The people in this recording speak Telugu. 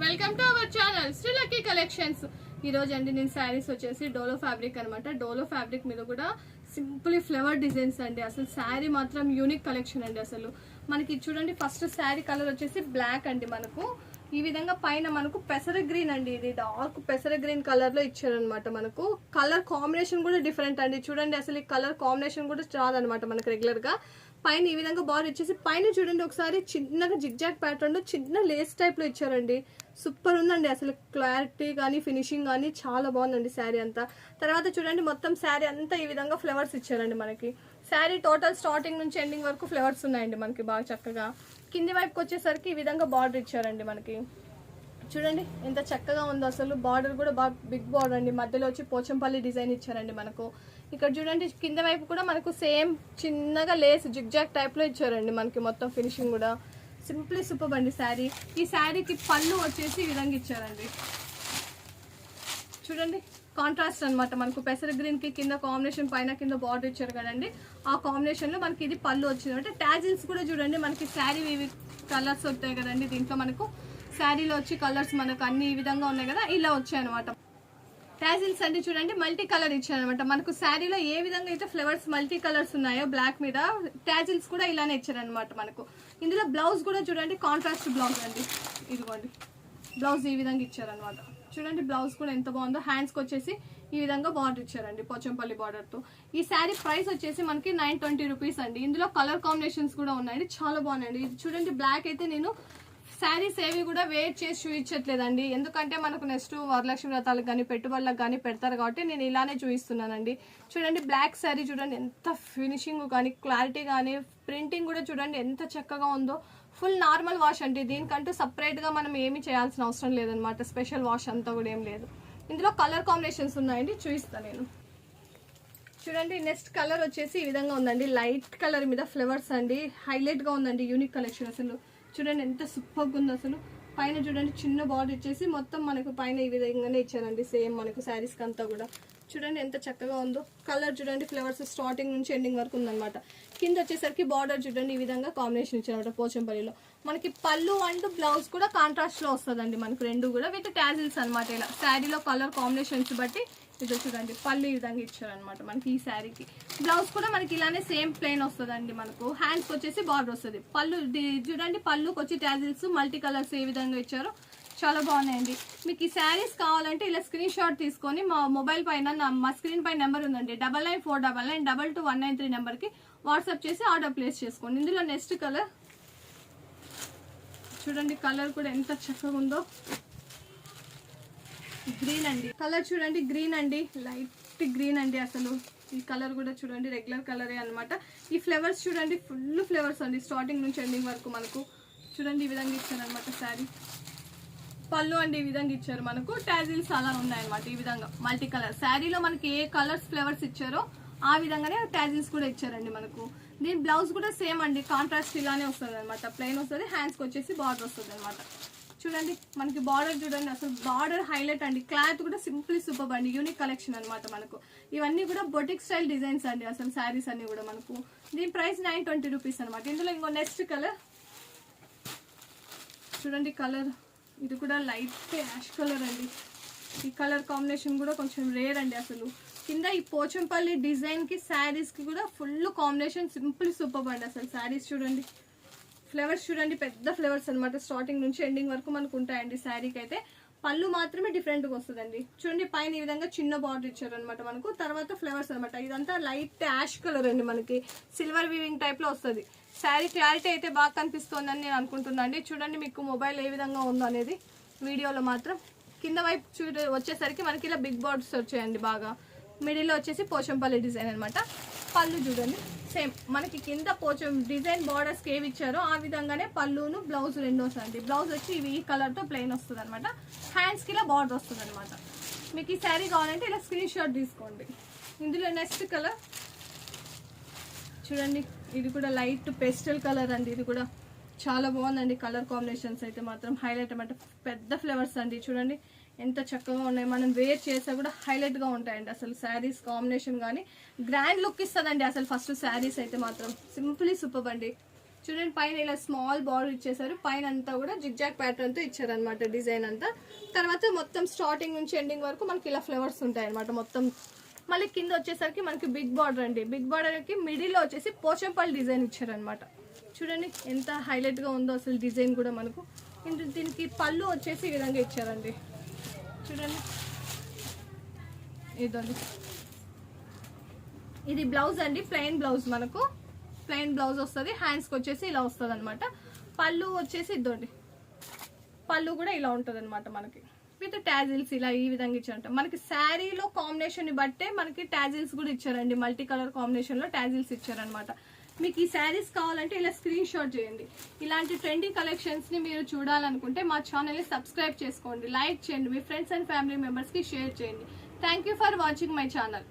Welcome to our channel Sri lucky collections. ఈ రోజు అండి నేను శారీస్ వచ్చేసి డోలో ఫ్యాబ్రిక్ అనమాట. డోలో ఫ్యాబ్రిక్ మీద కూడా సింపుల్ ఫ్లవర్ డిజైన్స్ అండి. అసలు శారీ మాత్రం యూనిక్ కలెక్షన్ అండి. అసలు మనకి చూడండి, ఫస్ట్ శారీ కలర్ వచ్చేసి బ్లాక్ అండి. మనకు ఈ విధంగా పైన మనకు పెసర గ్రీన్ అండి, ఇది డార్క్ పెసర గ్రీన్ కలర్ లో ఇచ్చారనమాట. మనకు కలర్ కాంబినేషన్ కూడా డిఫరెంట్ అండి. చూడండి అసలు ఈ కలర్ కాంబినేషన్ కూడా రాదనమాట మనకు రెగ్యులర్ గా. పైన ఈ విధంగా బార్డర్ ఇచ్చేసి పైన చూడండి ఒకసారి చిన్నగా జిగ్జాగ్ ప్యాటర్న్ లో చిన్న లేస్ టైప్ లో ఇచ్చారండి. సూపర్ ఉందండి అసలు, క్లారిటీ కానీ ఫినిషింగ్ కానీ చాలా బాగుందండి శారీ అంతా. తర్వాత చూడండి మొత్తం శారీ అంతా ఈ విధంగా ఫ్లవర్స్ ఇచ్చారండి మనకి. శారీ టోటల్ స్టార్టింగ్ నుంచి ఎండింగ్ వరకు ఫ్లవర్స్ ఉన్నాయండి మనకి బాగా చక్కగా. కింది వైపుకి వచ్చేసరికి ఈ విధంగా బార్డర్ ఇచ్చారండి మనకి. చూడండి ఎంత చక్కగా ఉందో అసలు. బార్డర్ కూడా బాగా బిగ్ బార్డర్ అండి. మధ్యలో వచ్చి పోచంపల్లి డిజైన్ ఇచ్చారండి మనకు. ఇక్కడ చూడండి కింద వైపు కూడా మనకు సేమ్ చిన్నగా లేస్ జిగ్జాగ్ టైప్ లో ఇచ్చారండి మనకి. మొత్తం ఫినిషింగ్ కూడా సింప్లీ సూపర్ అండి శారీ. ఈ శారీకి పళ్ళు వచ్చేసి ఈ విధంగా ఇచ్చారండి. చూడండి కాంట్రాస్ట్ అనమాట మనకు. పెసర గ్రీన్ కి కింద కాంబినేషన్, పైన కింద బార్డర్ ఇచ్చారు కదండి. ఆ కాంబినేషన్ లో మనకి ఇది పళ్ళు వచ్చింది. అంటే టాజిల్స్ కూడా చూడండి మనకి శారీ ఇవి కలర్స్ వస్తాయి కదండి. దీంట్లో మనకు శారీలో వచ్చి కలర్స్ మనకు అన్ని ఈ విధంగా ఉన్నాయి కదా, ఇలా వచ్చాయి అనమాట. టాజిల్స్ అంటే చూడండి మల్టీ కలర్ ఇచ్చారనమాట మనకు. శారీలో ఏ విధంగా అయితే ఫ్లవర్స్ మల్టీ కలర్స్ ఉన్నాయో బ్లాక్ మీద, టాజిల్స్ కూడా ఇలానే ఇచ్చారనమాట మనకు. ఇందులో బ్లౌజ్ కూడా చూడండి కాంట్రాస్ట్ బ్లౌజ్ అండి. ఇదిగోండి బ్లౌజ్ ఈ విధంగా ఇచ్చారనమాట. చూడండి బ్లౌజ్ కూడా ఎంత బాగుందో. హ్యాండ్స్కి వచ్చేసి ఈ విధంగా బార్డర్ ఇచ్చారండి పోచంపల్లి బార్డర్ తో. ఈ శారీ ప్రైస్ వచ్చేసి మనకి 920 రూపీస్ అండి. ఇందులో కలర్ కాంబినేషన్స్ కూడా ఉన్నాయండి, చాలా బాగున్నాయండి. ఇది చూడండి బ్లాక్ అయితే నేను శారీస్ ఏవి కూడా వెయిట్ చేసి చూపించట్లేదండి, ఎందుకంటే మనకు నెక్స్ట్ వరలక్ష్మి వ్రతాలకు కానీ పెట్టుబడులకు కానీ పెడతారు కాబట్టి నేను ఇలానే చూపిస్తున్నానండి. చూడండి బ్లాక్ శారీ చూడండి ఎంత ఫినిషింగ్ కానీ క్లారిటీ కానీ ప్రింటింగ్ కూడా చూడండి ఎంత చక్కగా ఉందో. ఫుల్ నార్మల్ వాష్ అండి, దీనికంటూ సపరేట్ గా మనం ఏమి చేయాల్సిన అవసరం లేదనమాట. స్పెషల్ వాష్ అంతా కూడా ఏం లేదు. ఇందులో కలర్ కాంబినేషన్స్ ఉన్నాయండి, చూపిస్తాను నేను. చూడండి నెక్స్ట్ కలర్ వచ్చేసి ఈ విధంగా ఉందండి. లైట్ కలర్ మీద ఫ్లవర్స్ అండి, హైలైట్ గా ఉందండి. యూనిక్ కలెక్షన్ అసలు. చూడండి ఎంత సూపర్గా ఉందో అసలు. పైన చూడండి చిన్న బార్డర్ ఇచ్చేసి మొత్తం మనకు పైన ఈ విధంగానే ఇచ్చారండి. సేమ్ మనకు శారీస్ అంతా కూడా చూడండి ఎంత చక్కగా ఉందో. కలర్ చూడండి ఫ్లవర్స్ స్టార్టింగ్ నుంచి ఎండింగ్ వరకు ఉందన్నమాట. కింద వచ్చేసరికి బార్డర్ చూడండి ఈ విధంగా కాంబినేషన్ ఇచ్చారన్నమాట పోచంపల్లిలో. మనకి పళ్ళు అండ్ బ్లౌజ్ కూడా కాంట్రాస్ట్ లో వస్తుందండి మనకు, రెండు కూడా విత్ టాజిల్స్ అనమాట. ఇలా శారీలో కలర్ కాంబినేషన్స్ బట్టి ఇది చూడండి పళ్ళు ఈ విధంగా ఇచ్చారనమాట మనకి. ఈ శారీకి బ్లౌజ్ కూడా మనకి ఇలానే సేమ్ ప్లెయిన్ వస్తుందండి మనకు. హ్యాండ్స్ వచ్చేసి బార్డర్ వస్తుంది. పళ్ళు చూడండి పళ్ళుకి వచ్చి టాజిల్స్ మల్టీ కలర్స్ ఏ విధంగా ఇచ్చారో చాలా బాగున్నాయండి. మీకు ఈ శారీస్ కావాలంటే ఇలా స్క్రీన్ షాట్ తీసుకొని మా మొబైల్ పైన మా స్క్రీన్ పైన నెంబర్ ఉందండి 994999229193 నెంబర్ కి వాట్సాప్ చేసి ఆర్డర్ ప్లేస్ చేసుకోండి. ఇందులో నెక్స్ట్ కలర్ చూడండి, కలర్ కూడా ఎంత చక్కగా ఉందో. గ్రీన్ అండి కలర్ చూడండి, గ్రీన్ అండి, లైట్ గ్రీన్ అండి. అసలు ఈ కలర్ కూడా చూడండి రెగ్యులర్ కలరే అనమాట. ఈ ఫ్లవర్స్ చూడండి ఫుల్ ఫ్లవర్స్ అండి స్టార్టింగ్ నుంచి ఎండింగ్ వరకు మనకు. చూడండి ఈ విధంగా ఇచ్చారు అనమాట శారీ. పళ్ళు అండి ఈ విధంగా ఇచ్చారు మనకు. టాజిల్స్ అలా ఉన్నాయన్నమాట ఈ విధంగా మల్టీ కలర్. శారీలో మనకి ఏ కలర్స్ ఫ్లవర్స్ ఇచ్చారో ఆ విధంగానే టాజిల్స్ కూడా ఇచ్చారండి మనకు. దీని బ్లౌజ్ కూడా సేమ్ అండి, కాంట్రాస్ట్ ఇలానే వస్తుంది అనమాట. ప్లెయిన్ వస్తుంది, హ్యాండ్స్కి వచ్చేసి బార్డర్ వస్తుంది అనమాట. చూడండి మనకి బార్డర్ చూడండి అసలు బార్డర్ హైలైట్ అండి. క్లాత్ కూడా సింపుల్ సూపర్ అండి, యూనిక్ కలెక్షన్ అనమాట మనకు. ఇవన్నీ కూడా బొటిక్ స్టైల్ డిజైన్స్ అండి అసలు శారీస్ అన్ని కూడా మనకు. దీని ప్రైస్ 920 రూపీస్ అనమాట. ఇందులో ఇంకో నెక్స్ట్ కలర్ చూడండి, కలర్ ఇది కూడా లైట్ యాష్ కలర్ అండి. ఈ కలర్ కాంబినేషన్ కూడా కొంచెం రేర్ అండి అసలు. కింద ఈ పోచంపల్లి డిజైన్ కి శారీస్ కి కూడా ఫుల్ కాంబినేషన్ సింపుల్ సూపర్ అండి అసలు. శారీస్ చూడండి ఫ్లవర్స్ చూడండి పెద్ద ఫ్లవర్స్ అనమాట. స్టార్టింగ్ నుంచి ఎండింగ్ వరకు మనకు ఉంటాయండి. శారీకి అయితే పళ్ళు మాత్రమే డిఫరెంట్ గా వస్తుందండి. చూడండి పైన ఈ విధంగా చిన్న బార్డర్ ఇచ్చారు అనమాట మనకు. తర్వాత ఫ్లవర్స్ అనమాట. ఇదంతా లైట్ యాష్ కలర్ అండి మనకి, సిల్వర్ వీవింగ్ టైప్ లో వస్తుంది. శారీ క్లారిటీ అయితే బాగా కనిపిస్తోందని నేను అనుకుంటున్నాను అండి. చూడండి మీకు మొబైల్ ఏ విధంగా ఉందో అనేది వీడియోలో మాత్రం. కింద వైపు వచ్చేసరికి మనకి ఇలా బిగ్ బార్డర్స్ వచ్చాయండి బాగా. మిడిల్లో వచ్చేసి పోచంపల్లి డిజైన్ అనమాట. పళ్ళు చూడండి సేమ్ మనకి కింద పోచం డిజైన్ బార్డర్స్కి ఏవి ఇచ్చారో ఆ విధంగానే పళ్ళును బ్లౌజ్ రెండు వస్తుంది. బ్లౌజ్ వచ్చి ఇవి ఈ కలర్తో ప్లెయిన్ వస్తుంది అనమాట. హ్యాండ్స్కి ఇలా బార్డర్ వస్తుంది అనమాట. మీకు ఈ శారీ కావాలంటే ఇలా స్క్రీన్ షాట్ తీసుకోండి. ఇందులో నెక్స్ట్ కలర్ చూడండి, ఇది కూడా లైట్ పెస్టల్ కలర్ అండి. ఇది కూడా చాలా బాగుందండి. కలర్ కాంబినేషన్స్ అయితే మాత్రం హైలైట్ అనమాట. పెద్ద ఫ్లవర్స్ అండి చూడండి ఎంత చక్కగా ఉన్నాయి. మనం వేర్ చేసా కూడా హైలైట్ గా ఉంటాయండి అసలు. శారీస్ కాంబినేషన్ కానీ గ్రాండ్ లుక్ ఇస్తుందండి అసలు. ఫస్ట్ శారీస్ అయితే మాత్రం సింపుల్లీ సూపర్ అండి. చూడండి పైన ఇలా స్మాల్ బార్డర్ ఇచ్చేసారు, పైన అంతా కూడా జిగ్జాగ్ ప్యాటర్న్ తో ఇచ్చారు అనమాట డిజైన్ అంతా. తర్వాత మొత్తం స్టార్టింగ్ నుంచి ఎండింగ్ వరకు మనకి ఇలా ఫ్లవర్స్ ఉంటాయి అనమాట మొత్తం. మళ్ళీ కింద వచ్చేసరికి మనకి బిగ్ బార్డర్ అండి, బిగ్ బార్డర్ కి మిడిల్ లో వచ్చేసి పోచంపల్లి డిజైన్ ఇచ్చారు అనమాట. చూడండి ఎంత హైలైట్ గా ఉందో అసలు డిజైన్ కూడా మనకు. దీనికి పళ్ళు వచ్చేసి ఈ విధంగా ఇచ్చారండి. చూడండి ఇదండి, ఇది బ్లౌజ్ అండి, ప్లెయిన్ బ్లౌజ్, మనకు ప్లెయిన్ బ్లౌజ్ వస్తుంది. హ్యాండ్స్కి వచ్చేసి ఇలా వస్తుంది అనమాట. పళ్ళు వచ్చేసి ఇద్దండి, పళ్ళు కూడా ఇలా ఉంటుంది అనమాట మనకి విత్ టాజిల్స్ ఇలా ఈ విధంగా ఇచ్చారంట. మనకి శారీలో కాంబినేషన్ బట్టే మనకి టాజిల్స్ కూడా ఇచ్చారండి, మల్టీ కలర్ కాంబినేషన్ లో టాజిల్స్ ఇచ్చారనమాట. మీకు ఈ శారీస్ కావాలంటే ఇలా స్క్రీన్ షాట్ చేయండి. ఇలాంటి ట్రెండింగ్ కలెక్షన్స్ ని మీరు చూడాలనుకుంటే మా ఛానల్ ని సబ్స్క్రైబ్ చేసుకోండి, లైక్ చేయండి, మీ ఫ్రెండ్స్ అండ్ ఫ్యామిలీ మెంబర్స్ కి షేర్ చేయండి. Thank you for watching my channel.